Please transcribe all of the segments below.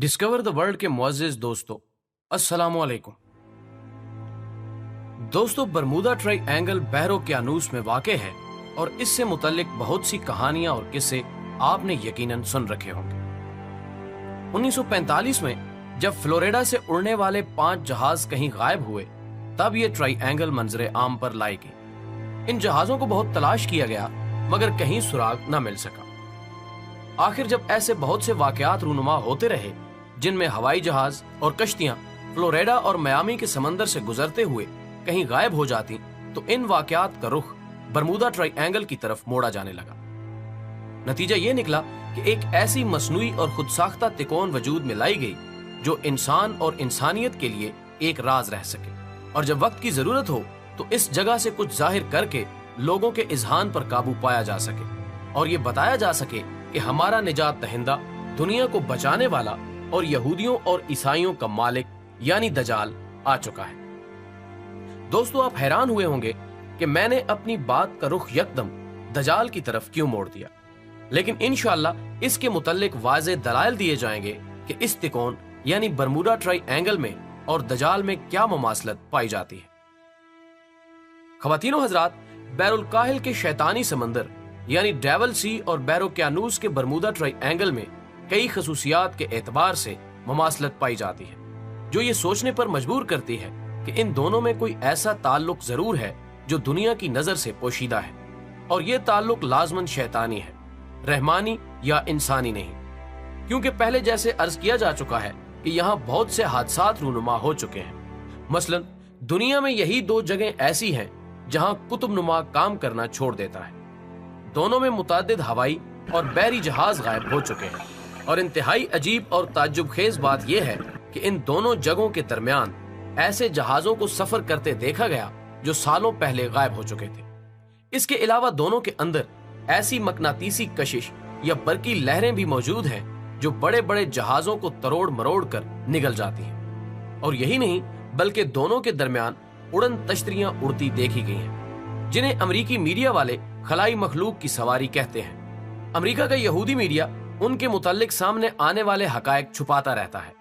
Discover the world के मुअज़्ज़िज़ दोस्तों, अस्सलामु अलैकुम। दोस्तों, बरमूदा ट्रायंगल बहर-ओ-क़यानूस में वाक़े है और इससे मुतल्लिक बहुत सी कहानियां और किस्से आपने यकीनन सुन रखे होंगे। 1945 में जब फ्लोरिडा से उड़ने वाले 5 जहाज कहीं गायब हुए, तब ये ट्रायंगल मंजरे आम पर लाई गई। इन जहाजों को बहुत तलाश किया गया मगर कहीं सुराग न मिल सका। आखिर जब ऐसे बहुत से वाकयात रूनुमा होते रहे जिनमें हवाई जहाज और कश्तियां फ्लोरिडा और मियामी के समंदर से गुजरते हुए कहीं गायब हो जाती, तो इन वाकयात का रुख बरमूदा ट्रायंगल की तरफ मोड़ा जाने लगा। नतीजा ये निकला कि एक ऐसी मसनूई और खुदसाख्ता तिकोन वजूद में लाई गई जो इंसान और इंसानियत के लिए एक राज रह सके, और जब वक्त की जरूरत हो तो इस जगह से कुछ जाहिर करके लोगों के इज़हान पर काबू पाया जा सके और ये बताया जा सके कि हमारा निजात दहिंदा, दुनिया को बचाने वाला और यहूदियों और ईसाइयों का मालिक यानी दजाल आ चुका है। दोस्तों, आप हैरान हुए होंगे कि मैंने अपनी बात का रुख यकदम दजाल की तरफ क्यों मोड़ दिया, लेकिन इंशाअल्लाह इसके मुतल्लिक वाज़े दलाइल दिए जाएंगे कि इस तिकोन यानी बरमूडा ट्रायंगल में और दजाल में क्या मुमासलत पाई जाती है। ख़वातीनो हज़रात, बैरुल काहिल के शैतानी समंदर यानी डेविल सी और बहर-ओ-क़यानूस के बरमूदा ट्रायंगल में कई खसूसियात के एतबार से मुमासलत पाई जाती है जो ये सोचने पर मजबूर करती है कि इन दोनों में कोई ऐसा ताल्लुक जरूर है जो दुनिया की नजर से पोशीदा है, और ये ताल्लुक लाजमन शैतानी है, रहमानी या इंसानी नहीं। क्योंकि पहले जैसे अर्ज किया जा चुका है कि यहाँ बहुत से हादसात रूनुमा हो चुके हैं। मसलन दुनिया में यही 2 जगह ऐसी हैं जहाँ कुतुब नुमा काम करना छोड़ देता है। दोनों में मुतादिद हवाई और बहरी जहाज गायब हो चुके हैं, और इंतहाई अजीब और ताज्जुब खेज बात यह है कि इन दोनों जगहों के दरमियान ऐसे जहाजों को सफर करते देखा गया जो सालों पहले गायब हो चुके थे। इसके अलावा दोनों के अंदर ऐसी मकनातीसी कशिश या बरकी लहरें भी मौजूद हैं जो बड़े बड़े जहाजों को तरोड़ मरोड़ कर निगल जाती हैं। और यही नहीं बल्कि दोनों के दरमियान उड़न तश्तरियां उड़ती देखी गई हैं, जिन्हें अमरीकी मीडिया वाले खलाई मखलूक की सवारी कहते हैं। अमरीका का यहूदी मीडिया उनके मुताल्लिक सामने आने वाले हकायक छुपाता रहता है।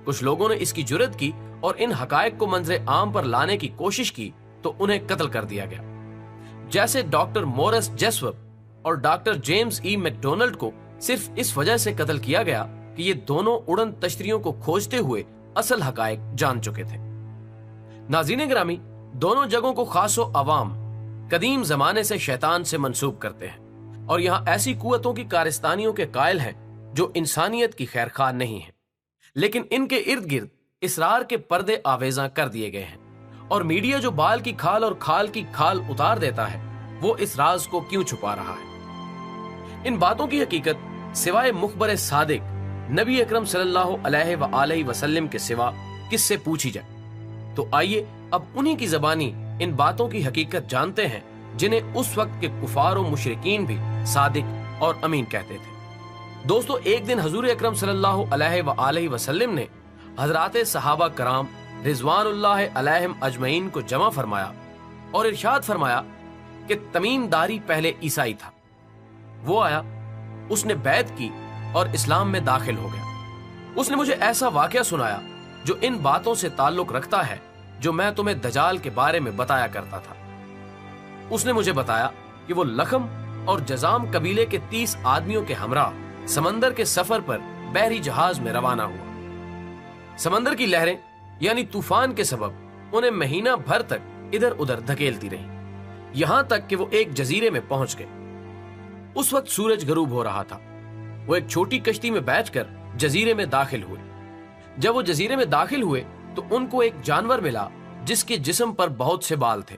कुछ लोगों ने इसकी जुर्रत की और इन हकायक को मंजरे आम पर लाने की कोशिश की तो उन्हें कत्ल कर दिया गया। जैसे डॉक्टर मोरिस जेसवर्थ और डॉक्टर जेम्स ई मैकडोनाल्ड को सिर्फ इस वजह से कत्ल किया गया कि ये दोनों उड़न तश्तरियों को खोजते हुए असल हकायक जान चुके थे। नाज़रीन गिरामी, दोनों जगहों को खासो अवाम कदीम जमाने से शैतान से मंसूब करते हैं, और यहाँ ऐसी कुव्वतों की कारस्तानियों के कायल हैं जो इंसानियत की खैरखा नहीं है, लेकिन इनके इर्द गिर्द इसरार के पर्दे आवेजा कर दिए गए हैं। और मीडिया जो बाल की खाल और खाल की खाल उतार देता है, वो इस राज को क्यों छुपा रहा है? इन बातों की हकीकत सिवाय मुखबर सादिक नबी अकरम सल्लल्लाहु अलैहि वसल्लम के सिवा किससे पूछी जाए? तो आइए अब उन्हीं की जबानी इन बातों की हकीकत जानते हैं जिन्हें उस वक्त के कुफार और मुशरिकीन भी सादिक और अमीन कहते थे। दोस्तों, एक दिन हजूर अकरम सल्लल्लाहु अलैहि वसल्लम ने हजरात सहाबा कराम रिजवानुल्लाह अलैहिम अजमईन को जमा फरमाया और इरशाद फरमाया कि तमीम दारी पहले ईसाई था, वो आया, उसने बैत की और इस्लाम में दाखिल हो गया। उसने मुझे ऐसा वाकया सुनाया जो इन बातों से ताल्लुक रखता है जो मैं तुम्हें दजाल के बारे में बताया करता था। उसने मुझे बताया कि वो लखम और जजाम कबीले के 30 आदमियों के हमरा समंदर के सफर पर बहरी जहाज में रवाना हुआ। समंदर की लहरें यानी तूफान के सबब उन्हें महीना भर तक इधर उधर धकेलती रही, यहां तक कि वो एक जजीरे में पहुंच गए। उस वक्त सूरज गरूब हो रहा था। वो एक छोटी कश्ती में बैठकर जजीरे में दाखिल हुए। जब वो जजीरे में दाखिल हुए तो उनको एक जानवर मिला जिसके जिस्म पर बहुत से बाल थे।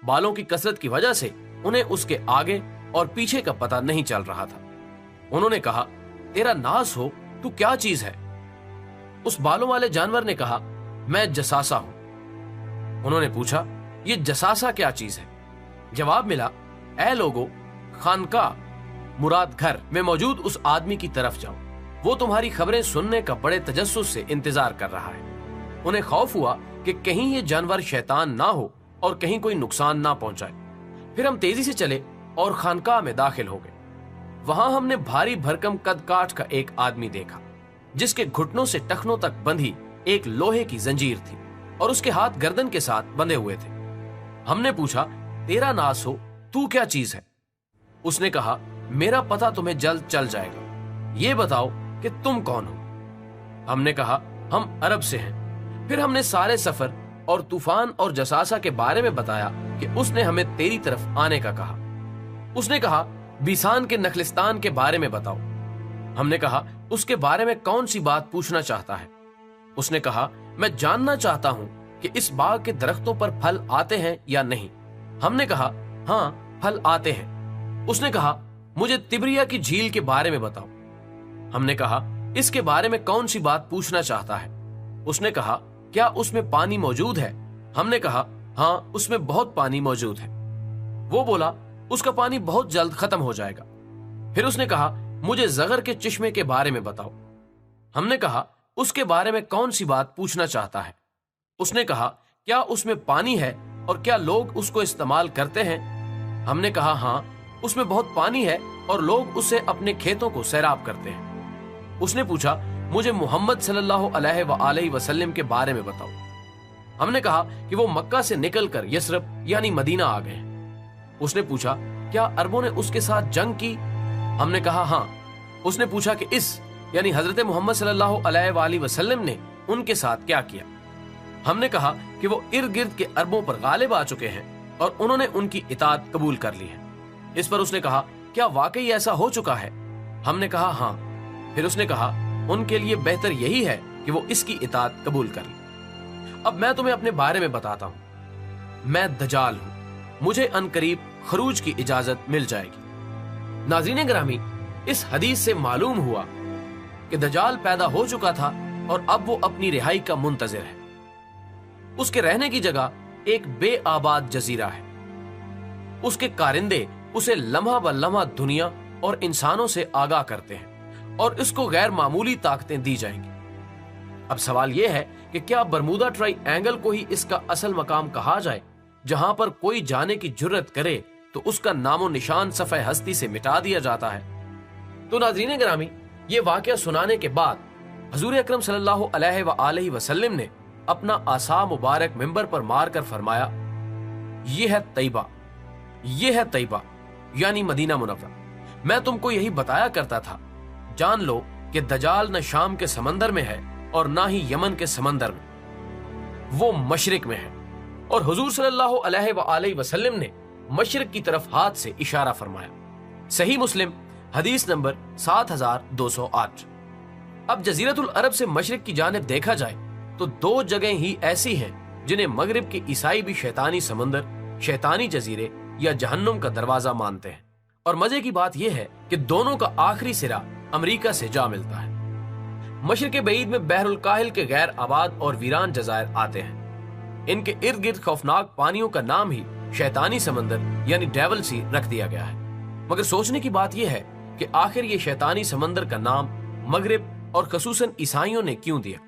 बालों की कसरत की वजह से उन्हें उसके आगे और पीछे का पता नहीं चल रहा था। उन्होंने कहा, तेरा नास हो, तू क्या चीज है? उस बालों वाले जानवर ने कहा, मैं जसासा हूं। उन्होंने पूछा, ये जसासा क्या चीज है? जवाब मिला, ऐ लोगो, खानका मुराद घर में मौजूद उस आदमी की तरफ जाओ, वो तुम्हारी खबरें सुनने का बड़े तजस्सुस से इंतजार कर रहा है। उन्हें खौफ हुआ कि कहीं ये जानवर शैतान ना हो और कहीं कोई नुकसान ना पहुंचाए। फिर हम तेजी से चले और खानकाह में दाखिल हो गए। वहां हमने भारी भरकम कद काठ का एक आदमी देखा जिसके घुटनों से टखनों तक बंधी एक लोहे की जंजीर थी और उसके हाथ गर्दन के साथ बंधे हुए थे। हमने पूछा, तेरा नास हो, तू क्या चीज है? उसने कहा, मेरा पता तुम्हें जल्द चल जाएगा, ये बताओ कि तुम कौन हो? हमने कहा, हम अरब से हैं। फिर हमने सारे सफर और तूफान और जसासा के बारे में बताया कि उसने हमें तेरी तरफ आने का कहा। उसने कहा, बीसान के नखलिस्तान के बारे में बताओ। हमने कहा, उसके बारे में कौन सी बात पूछना चाहता है? उसने कहा, मैं जानना चाहता हूं कि इस बाग के दरख्तों पर फल आते हैं या नहीं। हमने कहा, हाँ, फल आते हैं। उसने कहा, मुझे तिब्रिया की झील के बारे में बताओ। हमने कहा, इसके बारे में कौन सी बात पूछना चाहता है? उसने कहा, क्या उसमें पानी मौजूद है? हमने कहा, हाँ, उसमें बहुत पानी मौजूद है। वो बोला, उसका पानी बहुत जल्द खत्म हो जाएगा। फिर उसने कहा, मुझे ज़गर के चश्मे के बारे में बताओ। हमने कहा, उसके बारे में कौन सी बात पूछना चाहता है? उसने कहा, क्या उसमें पानी है और क्या लोग उसको इस्तेमाल करते हैं? हमने कहा, हाँ, उसमें बहुत पानी है और लोग उससे अपने खेतों को सैराब करते हैं। उसने पूछा, मुझे मोहम्मद सल्लल्लाहु अलैहि वसल्लम के बारे में बताओ। हमने कहा कि वो मक्का से निकलकर यस्रब यानी मदीना आ गए। उसने पूछा, क्या अरबों ने उसके साथ जंग की? हमने कहा, हाँ। उसने पूछा कि इस यानी हजरत मोहम्मद सल्लल्लाहु अलैहि वसल्लम ने उनके साथ क्या किया? हमने कहा कि वो इर्द गिर्द के अरबों पर गालिब आ चुके हैं और उन्होंने उनकी इताअत कबूल कर ली है। इस पर उसने कहा, क्या वाकई ऐसा हो चुका है? हमने कहा, हाँ। फिर उसने कहा, उनके लिए बेहतर यही है कि वो इसकी इताअत कबूल कर ले। अब मैं तुम्हें अपने बारे में बताता हूं। मैं दजाल हूं, मुझे अनकरीब खरूज की इजाजत मिल जाएगी। नाज़रीन ग्रामी, इस हदीस से मालूम हुआ कि दजाल पैदा हो चुका था और अब वो अपनी रिहाई का मुंतजिर है। उसके रहने की जगह एक बेआबाद जजीरा है। उसके कारिंदे उसे लम्हा ब लम्हा दुनिया और इंसानों से आगाह करते हैं और इसको गैर मामूली ताकतें दी जाएंगी। अब सवाल यह है कि क्या बरमूदा ट्राई एंगल को ही इसका असल मकाम कहा जाए, जहां पर कोई जाने की जुर्रत करे तो उसका नामो निशान सफ़े हस्ती से मिटा दिया जाता है। तो नाज़रीन ग्रामी, ये वाक़या सुनाने के बाद हजूर अकरम सल्लल्लाहु अलैहि वसल्लम ने अपना आसा मुबारक मिंबर पर मार कर फरमाया, ये है तैबा, ये है तैबा यानी मदीना मुनव्वरा। मैं तुमको यही बताया करता था, जान लो कि दजाल न शाम के समंदर में है और ना ही यमन के समंदर में, वो मशरिक में है। और हुजूर सल्लल्लाहु अलैहि वसल्लम ने मशरिक की तरफ हाथ से इशारा फरमाया। सही मुस्लिम हदीस नंबर 7208। अब जजीरतुल अरब से मशरिक की जानिब देखा जाए तो दो जगह ही ऐसी हैं जिन्हें मगरिब के ईसाई भी शैतानी समंदर, शैतानी जजीरे या जहन्नुम का दरवाजा मानते हैं। और मजे की बात यह है कि दोनों का आखिरी सिरा अमेरिका से जा मिलता है। मशरिक बईद में बहरुल काहिल के गैर आबाद और वीरान जजायर आते हैं। इनके इर्द गिर्द खौफनाक पानियों का नाम ही शैतानी समंदर यानी डेविल सी रख दिया गया है। मगर सोचने की बात यह है कि आखिर ये शैतानी समंदर का नाम मगरिब और खसूसन ईसाइयों ने क्यों दिया?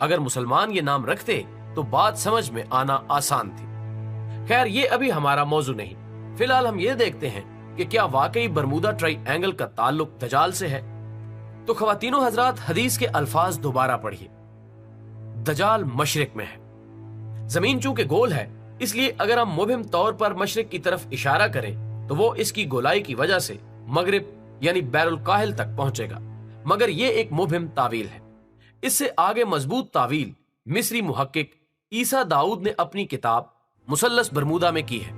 अगर मुसलमान ये नाम रखते तो बात समझ में आना आसान थी। खैर, ये अभी हमारा मौजू नहीं। फिलहाल हम ये देखते हैं कि क्या वाकई बरमूदा ट्राई एंगल का ताल्लुक दजाल से है। तो खवातीनो हजरात, हदीस के अल्फाज दोबारा पढ़िए। दजाल मशरिक में है। जमीन चूंकि गोल है, इसलिए अगर हम मुबहिम तौर पर मशरिक की तरफ इशारा करें तो वो इसकी गोलाई की वजह से मगरिब यानी बैरुल काहिल तक पहुंचेगा। मगर ये एक मुबहिम तावील है। इससे आगे मजबूत तावील मिस्री मुहक्किक ईसा दाऊद ने अपनी किताब मुसल्लस बरमूदा में की है।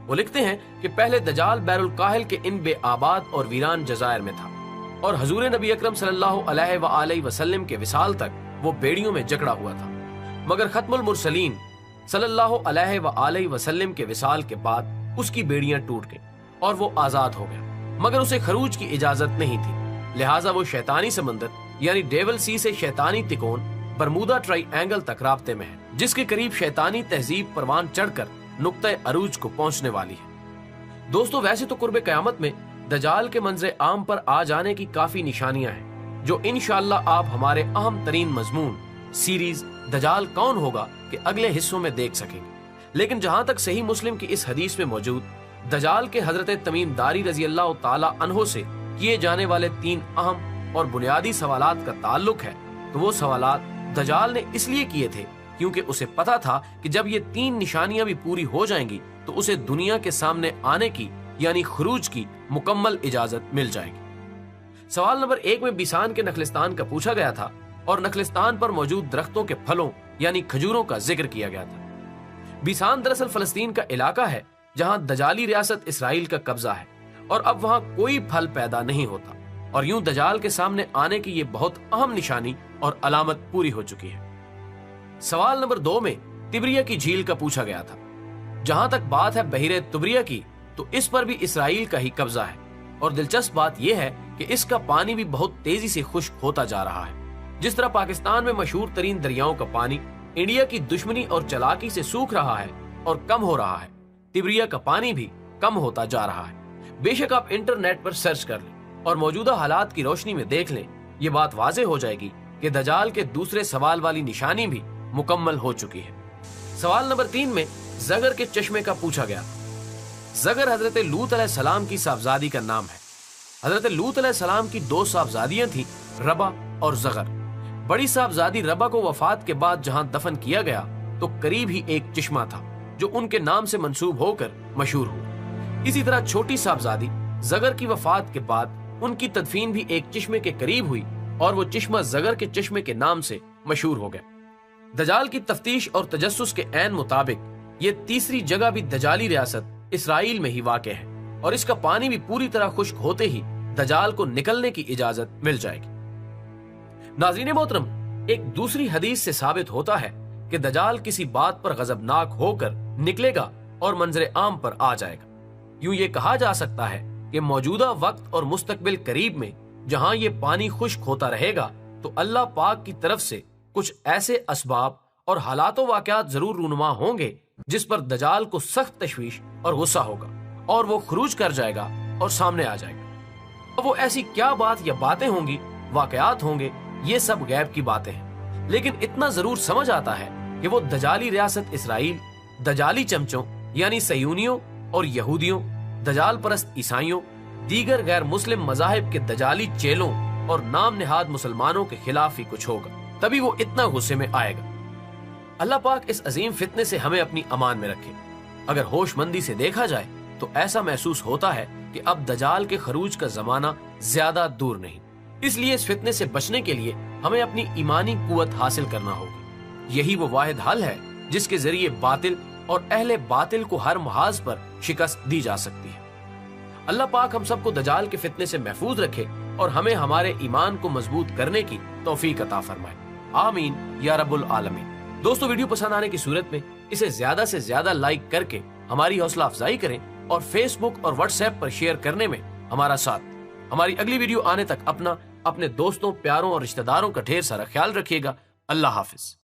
वो लिखते हैं कि पहले दजाल बैरुल काहिल के इन बेआबाद और वीरान जजायर में था और हजूर नबी अकरम सल्लल्लाहु अलैहि वसल्लम के विसाल तक वो बेड़ियों में जकड़ा हुआ था। मगर खत्मुल मुरसलीन सल्लल्लाहु अलैहि वसल्लम के विसाल के बाद उसकी बेड़ियां टूट गईं और वो आजाद हो गया। मगर उसे खरूज की इजाजत नहीं थी, लिहाजा वो शैतानी समंदर यानी डेविल सी से शैतानी तिकोन बरमूदा ट्राई एंगल तक राब्ते में है, जिसके करीब शैतानी तहजीब परवान चढ़कर नुक्ते अरूज को पहुंचने वाली है। दोस्तों, वैसे तो कुर्बे कयामत में दजाल के मंजरे आम पर आ जाने की काफी निशानियां हैं, जो इंशाअल्लाह आप हमारे अहम तरीन मजमून सीरीज दजाल कौन होगा के अगले हिस्सों में देख सकेंगे। लेकिन जहां तक सही मुस्लिम की इस हदीस में मौजूद दजाल के हजरत तमीम दारी रजी अल्लाह ताला अन्हो से किए जाने वाले 3 अहम اور بنیادی سوالات کا تعلق ہے تو وہ سوالات دجال نے اس لیے کیے تھے کیونکہ اسے پتا تھا کہ جب یہ 3 نشانیاں بھی پوری ہو جائیں گی تو اسے دنیا کے سامنے آنے کی یعنی خروج کی مکمل اجازت مل جائے گی۔ سوال نمبر 1 میں بیسان کے نخلستان کا پوچھا گیا تھا اور نخلستان پر موجود درختوں کے پھلوں یعنی کھجوروں کا ذکر کیا گیا تھا۔ بیسان دراصل فلسطین کا علاقہ ہے جہاں دجالی ریاست اسرائیل کا قبضہ ہے اور اب وہاں کوئی پھل پیدا نہیں ہوتا، اور یوں دجال کے سامنے آنے کی یہ بہت اہم نشانی اور علامت پوری ہو چکی ہے۔ سوال نمبر 2 میں تبریہ کی جھیل کا پوچھا گیا تھا۔ جہاں تک بات ہے بحیرہ تبریہ کی تو اس پر بھی اسرائیل کا ہی قبضہ ہے، اور دلچسپ بات یہ ہے کہ اس کا پانی بھی بہت تیزی سے خشک ہوتا جا رہا ہے۔ جس طرح پاکستان میں مشہور ترین دریاؤں کا پانی انڈیا کی دشمنی اور چلاکی سے سوکھ رہا ہے اور کم ہو رہا ہے، تبریہ کا پانی بھی کم ہوتا جا رہا ہے۔ بے شک آپ انٹرنیٹ پر سرچ کر لیں اور موجودہ حالات کی روشنی میں دیکھ لیں، یہ بات واضح ہو جائے گی کہ دجال کے دوسرے سوال والی نشانی بھی مکمل ہو چکی ہے۔ سوال نمبر 3 میں زگر کے چشمے کا پوچھا گیا۔ زگر حضرت لوط علیہ السلام کی صاحبزادی کا نام ہے۔ حضرت لوط علیہ السلام کی 2 صاحبزادیاں تھیں، ربا اور زگر۔ بڑی صاحبزادی ربا کو وفات کے بعد جہاں دفن کیا گیا تو قریب ہی ایک چشمہ تھا جو ان کے نام سے منسوب ہو کر مشہور ہوا۔ اسی طرح چھوٹی صاحبزادی زگر کی وفات کے بعد ان کی تدفین بھی ایک چشمے کے قریب ہوئی اور وہ چشمہ زگر کے چشمے کے نام سے مشہور ہو گیا۔ دجال کی تفتیش اور تجسس کے عین مطابق یہ تیسری جگہ بھی دجالی ریاست اسرائیل میں ہی واقع ہے، اور اس کا پانی بھی پوری طرح خشک ہوتے ہی دجال کو نکلنے کی اجازت مل جائے گی۔ ناظرین محترم، ایک دوسری حدیث سے ثابت ہوتا ہے کہ دجال کسی بات پر غضبناک ہو کر نکلے گا اور منظر عام پر آ جائے گا۔ یوں یہ کہا جا سکتا ہے کہ موجودہ وقت اور مستقبل قریب میں جہاں یہ پانی خشک ہوتا رہے گا تو اللہ پاک کی طرف سے کچھ ایسے اسباب اور حالات و واقعات ضرور رونما ہوں گے جس پر دجال کو سخت تشویش اور غصہ ہوگا اور وہ خروج کر جائے گا اور سامنے آ جائے گا۔ اب وہ ایسی کیا بات یا باتیں ہوں گی، واقعات ہوں گے، یہ سب غیب کی باتیں ہیں، لیکن اتنا ضرور سمجھ آتا ہے کہ وہ دجالی ریاست اسرائیل، دجالی چمچوں یعنی صہیونیوں اور یہودیوں، دجال پرست عیسائیوں، دیگر غیر مسلم مذاہب کے دجالی چیلوں اور نام نہاد مسلمانوں کے خلاف ہی کچھ ہوگا، تبھی وہ اتنا غصے میں آئے گا۔ اللہ پاک اس عظیم فتنے سے ہمیں اپنی امان میں رکھے۔ اگر ہوش مندی سے دیکھا جائے تو ایسا محسوس ہوتا ہے کہ اب دجال کے خروج کا زمانہ زیادہ دور نہیں۔ اس لیے اس فتنے سے بچنے کے لیے ہمیں اپنی ایمانی قوت حاصل کرنا ہوگی۔ یہی وہ واحد حل ہے جس کے ذریعے باطل اور اہل باطل کو ہر محاذ پر شکست دی جا سکتی ہے۔ اللہ پاک ہم سب کو دجال کے فتنے سے محفوظ رکھے اور ہمیں ہمارے ایمان کو مضبوط کرنے کی توفیق عطا فرمائے، آمین یا رب العالمین۔ دوستو، ویڈیو پسند آنے کی صورت میں اسے زیادہ سے زیادہ لائک کر کے ہماری حوصلہ افزائی کریں اور فیس بک اور واٹس ایپ پر شیئر کرنے میں ہمارا ساتھ۔ ہماری اگلی ویڈیو آنے تک اپنے دوستوں، پیاروں اور رشتہ داروں کا ڈھیر سارا خیال رکھیے گا۔ اللہ حافظ۔